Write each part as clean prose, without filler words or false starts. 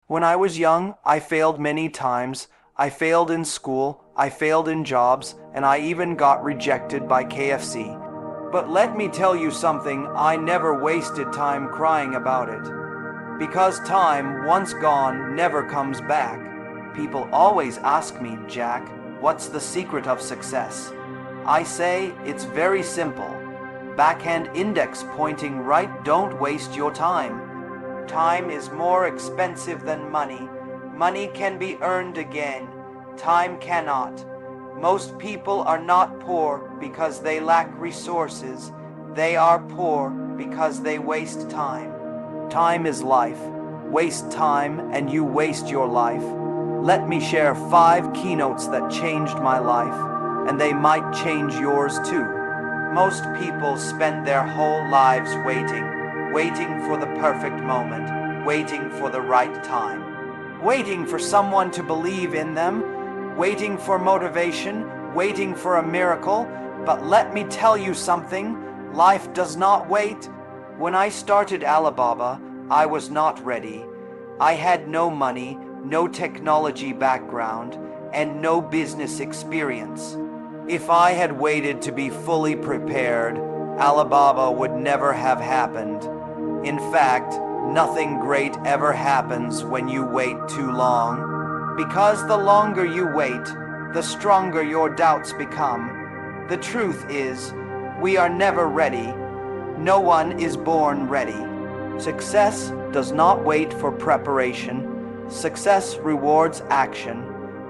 When I was young, I failed many times. I failed in school, I failed in jobs, and I even got rejected by KFC. But let me tell you something, I never wasted time crying about it. Because time, once gone, never comes back. People always ask me, Jack, what's the secret of success? I say, it's very simple. Backhand index pointing right, don't waste your time. Time is more expensive than money. Money can be earned again. Time cannot. Most people are not poor because they lack resources. They are poor because they waste time. Time is life. Waste time and you waste your life. Let me share 5 keynotes that changed my life, and they might change yours too. Most people spend their whole lives waiting for the perfect moment, waiting for the right time, waiting for someone to believe in them, waiting for motivation, waiting for a miracle. But let me tell you something, life does not wait. When I started Alibaba, I was not ready. I had no money, no technology background, and no business experience. If I had waited to be fully prepared, Alibaba would never have happened. In fact, nothing great ever happens when you wait too long. Because the longer you wait, the stronger your doubts become. The truth is, we are never ready. No one is born ready. Success does not wait for preparation. Success rewards action.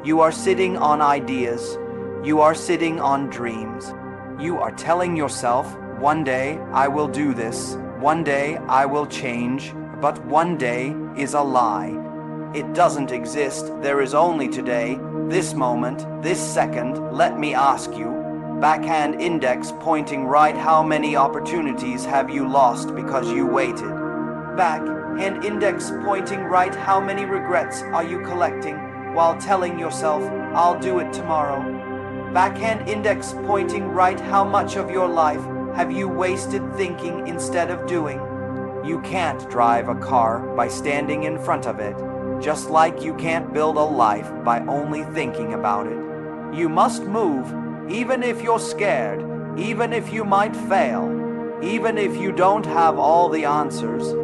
You are sitting on ideas. You are sitting on dreams. You are telling yourself, one day I will do this. One day I will change. But one day is a lie. It doesn't exist. There is only today, this moment, this second. Let me ask you, backhand index pointing right, how many opportunities have you lost because you waited? Backhand index pointing right, how many regrets are you collecting while telling yourself, I'll do it tomorrow? Backhand index pointing right, how much of your life have you wasted thinking instead of doing? You can't drive a car by standing in front of it, just like you can't build a life by only thinking about it. You must move, even if you're scared, even if you might fail, even if you don't have all the answers.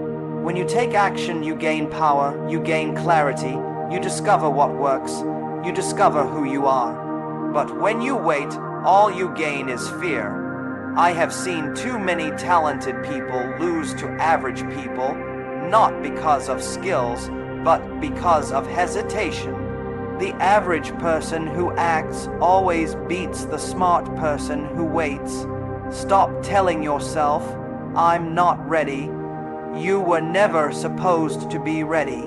When you take action, you gain power, you gain clarity, you discover what works, you discover who you are. But when you wait, all you gain is fear. I have seen too many talented people lose to average people, not because of skills, but because of hesitation. The average person who acts always beats the smart person who waits. Stop telling yourself, I'm not ready. You were never supposed to be ready.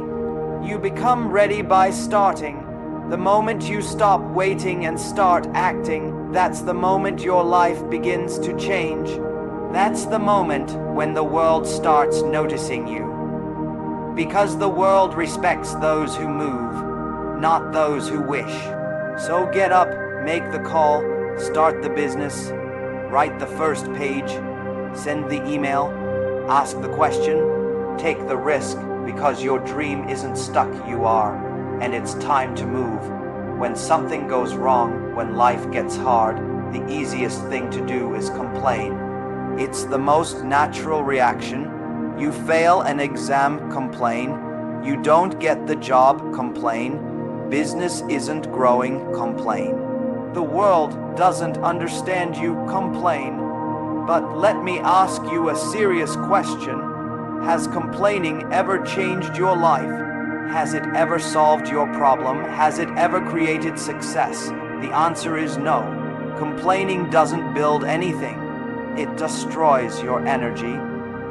You become ready by starting. The moment you stop waiting and start acting, that's the moment your life begins to change. That's the moment when the world starts noticing you. Because the world respects those who move, not those who wish. So get up, make the call, start the business, write the first page, send the email, ask the question, take the risk, because your dream isn't stuck, you are. And it's time to move. When something goes wrong, when life gets hard, the easiest thing to do is complain. It's the most natural reaction. You fail an exam, complain. You don't get the job, complain. Business isn't growing, complain. The world doesn't understand you, complain. But let me ask you a serious question. Has complaining ever changed your life? Has it ever solved your problem? Has it ever created success? The answer is no. Complaining doesn't build anything. It destroys your energy.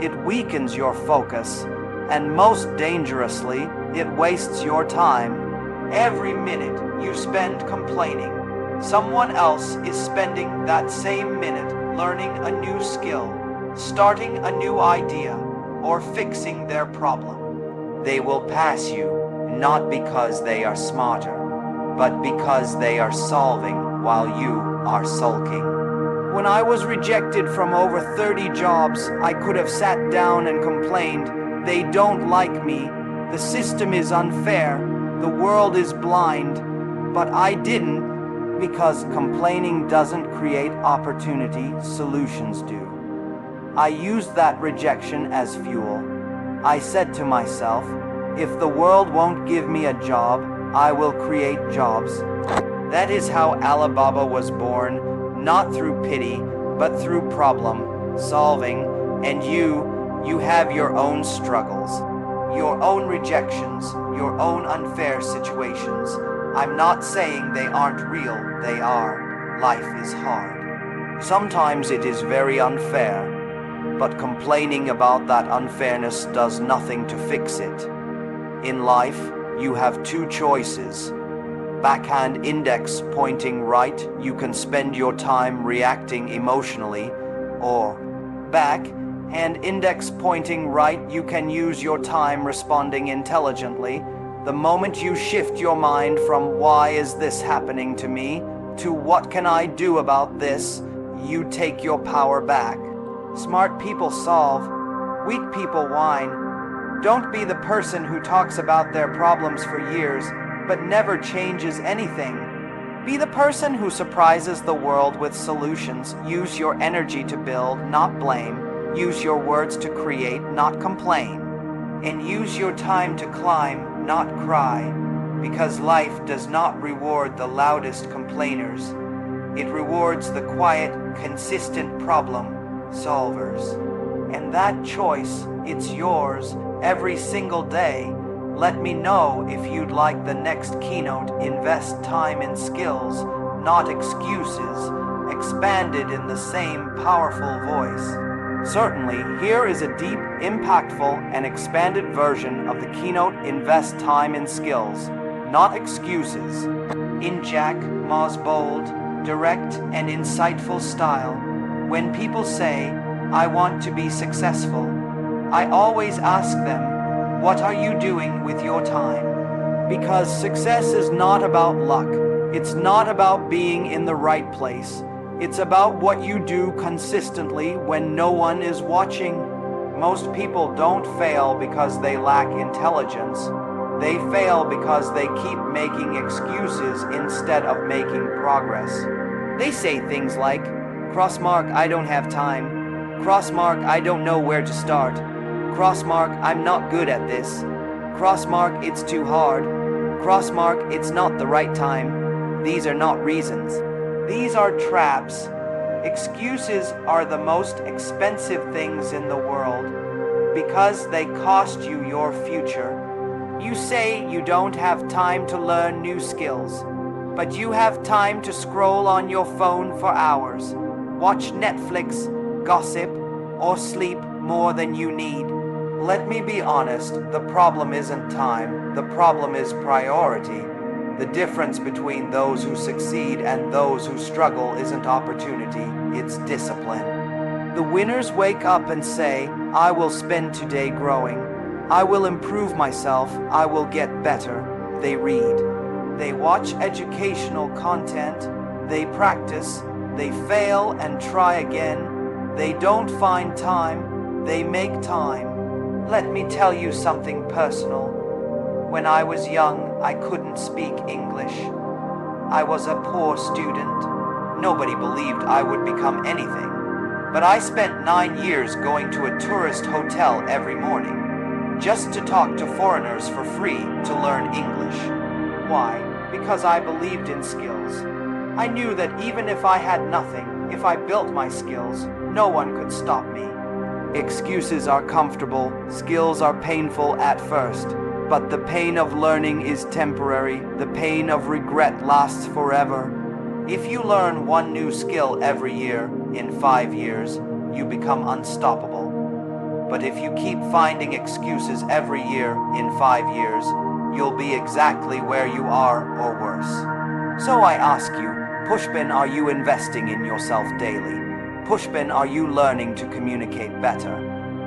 It weakens your focus. And most dangerously, it wastes your time. Every minute you spend complaining, someone else is spending that same minute learning a new skill, starting a new idea, or fixing their problem. They will pass you, not because they are smarter, but because they are solving while you are sulking. When I was rejected from over 30 jobs, I could have sat down and complained, they don't like me. The system is unfair. The world is blind. But I didn't, because complaining doesn't create opportunity, solutions do. I used that rejection as fuel. I said to myself, if the world won't give me a job, I will create jobs. That is how Alibaba was born, not through pity, but through problem solving. And you have your own struggles, your own rejections, your own unfair situations. I'm not saying they aren't real, they are. Life is hard. Sometimes it is very unfair, but complaining about that unfairness does nothing to fix it. In life, you have two choices. Backhand index pointing right, you can spend your time reacting emotionally, or backhand index pointing right, you can use your time responding intelligently. The moment you shift your mind from why is this happening to me to what can I do about this, you take your power back. Smart people solve, weak people whine. Don't be the person who talks about their problems for years but never changes anything. Be the person who surprises the world with solutions. Use your energy to build, not blame. Use your words to create, not complain. And use your time to climb, not cry. Because life does not reward the loudest complainers. It rewards the quiet, consistent problem solvers. And that choice, it's yours every single day. Let me know if you'd like the next keynote. Invest time in skills, not excuses, expanded in the same powerful voice. Certainly, here is a deep, impactful, and expanded version of the keynote. Invest time in skills, not excuses. In Jack Ma's bold, direct, and insightful style, when people say, I want to be successful, I always ask them, what are you doing with your time? Because success is not about luck. It's not about being in the right place. It's about what you do consistently when no one is watching. Most people don't fail because they lack intelligence. They fail because they keep making excuses instead of making progress. They say things like, crossmark, I don't have time. Crossmark, I don't know where to start. Crossmark, I'm not good at this. Crossmark, it's too hard. Crossmark, it's not the right time. These are not reasons. These are traps. Excuses are the most expensive things in the world because they cost you your future. You say you don't have time to learn new skills, but you have time to scroll on your phone for hours, watch Netflix, gossip, or sleep more than you need. Let me be honest, the problem isn't time, the problem is priority. The difference between those who succeed and those who struggle isn't opportunity, it's discipline. The winners wake up and say, I will spend today growing. I will improve myself. I will get better. They read. They watch educational content. They practice. They fail and try again. They don't find time. They make time. Let me tell you something personal. When I was young, I couldn't speak English. I was a poor student. Nobody believed I would become anything. But I spent 9 years going to a tourist hotel every morning, just to talk to foreigners for free to learn English. Why? Because I believed in skills. I knew that even if I had nothing, if I built my skills, no one could stop me. Excuses are comfortable, skills are painful at first. But the pain of learning is temporary. The pain of regret lasts forever. If you learn one new skill every year, in 5 years, you become unstoppable. But if you keep finding excuses every year, in 5 years, you'll be exactly where you are or worse. So I ask you, Pushpin, are you investing in yourself daily? Pushpin, are you learning to communicate better?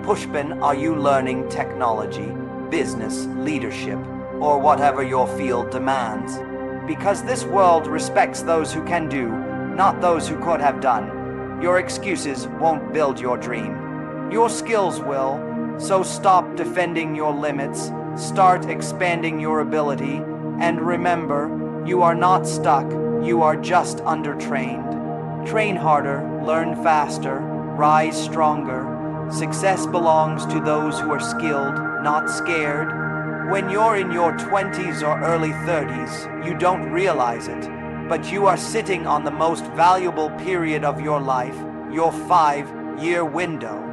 Pushpin, are you learning technology, business, leadership, or whatever your field demands? Because this world respects those who can do, not those who could have done. Your excuses won't build your dream. Your skills will. So stop defending your limits. Start expanding your ability, and remember, you are not stuck, you are just undertrained. Train harder, learn faster, rise stronger. Success belongs to those who are skilled, not scared. When you're in your 20s or early 30s, you don't realize it, but you are sitting on the most valuable period of your life, your 5-year window.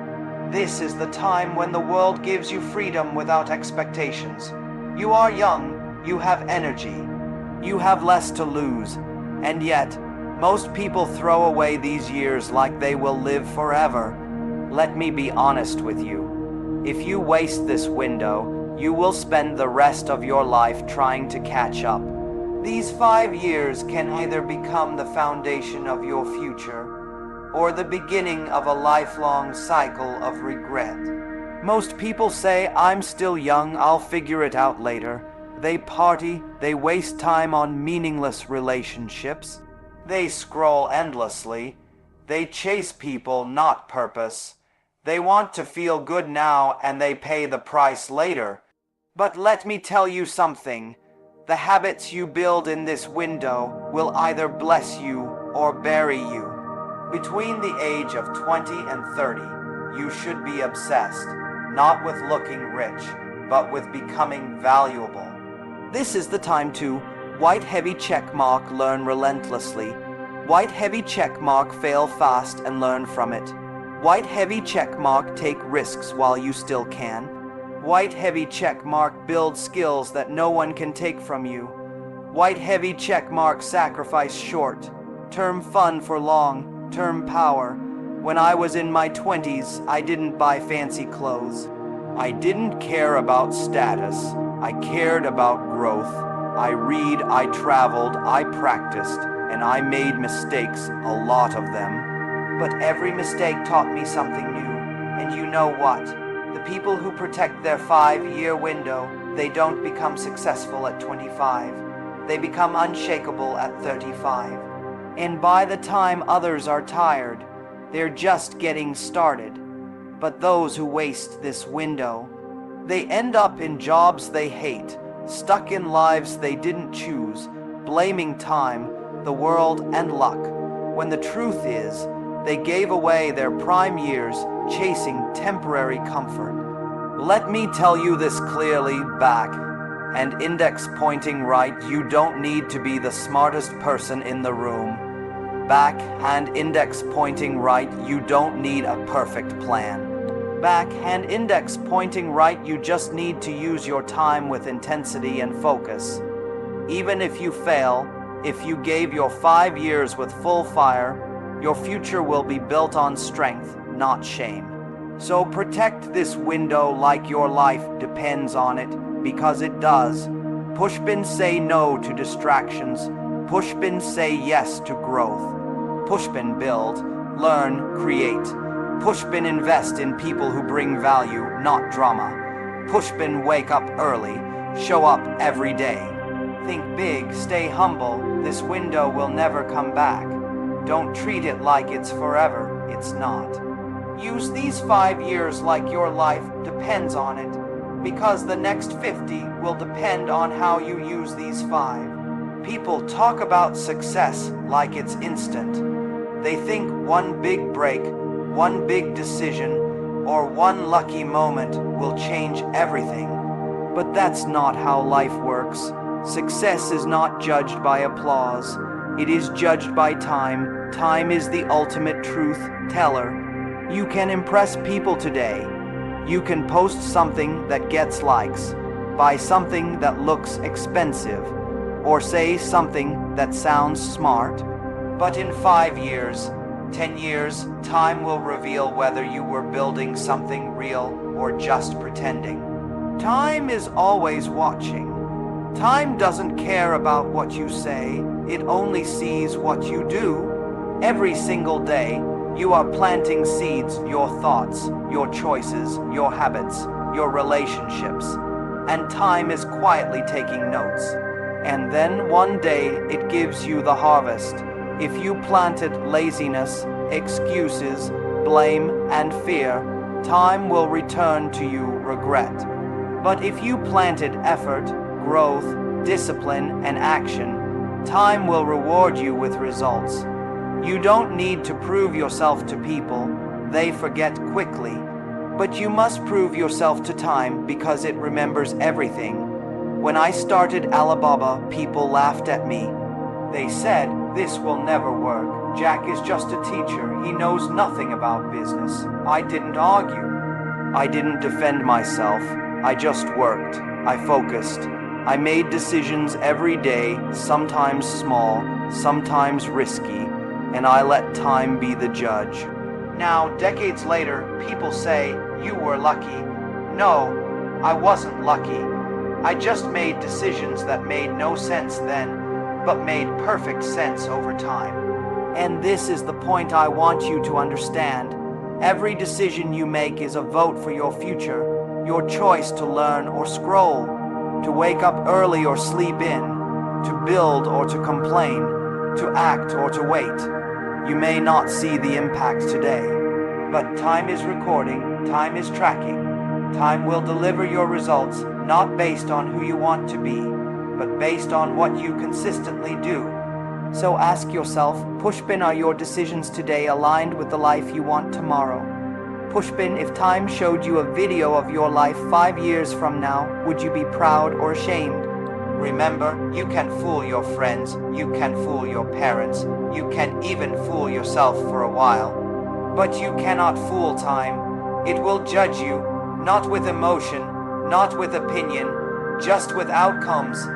This is the time when the world gives you freedom without expectations. You are young, you have energy, you have less to lose, and yet, most people throw away these years like they will live forever. Let me be honest with you. If you waste this window, you will spend the rest of your life trying to catch up. These 5 years can either become the foundation of your future, or the beginning of a lifelong cycle of regret. Most people say, I'm still young, I'll figure it out later. They party, they waste time on meaningless relationships. They scroll endlessly. They chase people, not purpose. They want to feel good now and they pay the price later. But let me tell you something. The habits you build in this window will either bless you or bury you. Between the age of 20 and 30, you should be obsessed, not with looking rich, but with becoming valuable. This is the time to white heavy check mark, learn relentlessly. White heavy check mark, fail fast and learn from it. White heavy check mark, take risks while you still can. White heavy check mark, build skills that no one can take from you. White heavy check mark, sacrifice short-term fun for long-term power. When I was in my 20s, I didn't buy fancy clothes. I didn't care about status. I cared about growth. I read, I traveled, I practiced, and I made mistakes, a lot of them. But every mistake taught me something new. And you know what? The people who protect their 5-year window, they don't become successful at 25. They become unshakable at 35. And by the time others are tired, they're just getting started. But those who waste this window, they end up in jobs they hate, stuck in lives they didn't choose, blaming time, the world, and luck, when the truth is, they gave away their prime years chasing temporary comfort. Let me tell you this clearly, back and index pointing right, you don't need to be the smartest person in the room. Back and index pointing right, you don't need a perfect plan. Back and index pointing right, you just need to use your time with intensity and focus. Even if you fail, if you gave your 5 years with full fire, your future will be built on strength, not shame. So protect this window like your life depends on it, because it does. Pushpin, say no to distractions. Pushpin, say yes to growth. Pushpin, build, learn, create. Pushpin, invest in people who bring value, not drama. Pushpin, wake up early, show up every day. Think big, stay humble, this window will never come back. Don't treat it like it's forever, it's not. Use these 5 years like your life depends on it, because the next 50 will depend on how you use these 5. People talk about success like it's instant. They think one big break, one big decision, or one lucky moment will change everything. But that's not how life works. Success is not judged by applause. It is judged by time. Time is the ultimate truth teller. You can impress people today. You can post something that gets likes, buy something that looks expensive, or say something that sounds smart. But in 5 years, 10 years, time will reveal whether you were building something real or just pretending. Time is always watching. Time doesn't care about what you say, it only sees what you do. Every single day, you are planting seeds, your thoughts, your choices, your habits, your relationships. And time is quietly taking notes. And then one day, it gives you the harvest. If you planted laziness, excuses, blame, and fear, time will return to you regret. But if you planted effort, growth, discipline, and action, time will reward you with results. You don't need to prove yourself to people, they forget quickly. But you must prove yourself to time because it remembers everything. When I started Alibaba, people laughed at me. They said, "This will never work. Jack is just a teacher. He knows nothing about business." I didn't argue. I didn't defend myself. I just worked. I focused. I made decisions every day, sometimes small, sometimes risky, and I let time be the judge. Now, decades later, people say, "You were lucky." No, I wasn't lucky. I just made decisions that made no sense then, but made perfect sense over time. And this is the point I want you to understand. Every decision you make is a vote for your future, your choice to learn or scroll, to wake up early or sleep in, to build or to complain, to act or to wait. You may not see the impact today, but time is recording, time is tracking. Time will deliver your results not based on who you want to be, but based on what you consistently do. So ask yourself, Pushpin, are your decisions today aligned with the life you want tomorrow? Pushpin, if time showed you a video of your life 5 years from now, would you be proud or ashamed? Remember, you can fool your friends, you can fool your parents, you can even fool yourself for a while. But you cannot fool time. It will judge you, not with emotion, not with opinion, just with outcomes.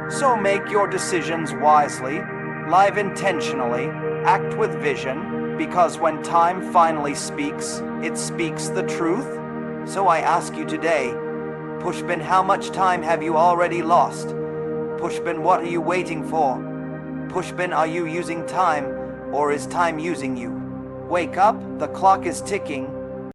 So make your decisions wisely, live intentionally, act with vision, because when time finally speaks, it speaks the truth. So I ask you today, Pushpin, how much time have you already lost? Pushpin, what are you waiting for? Pushpin, are you using time, or is time using you? Wake up, the clock is ticking.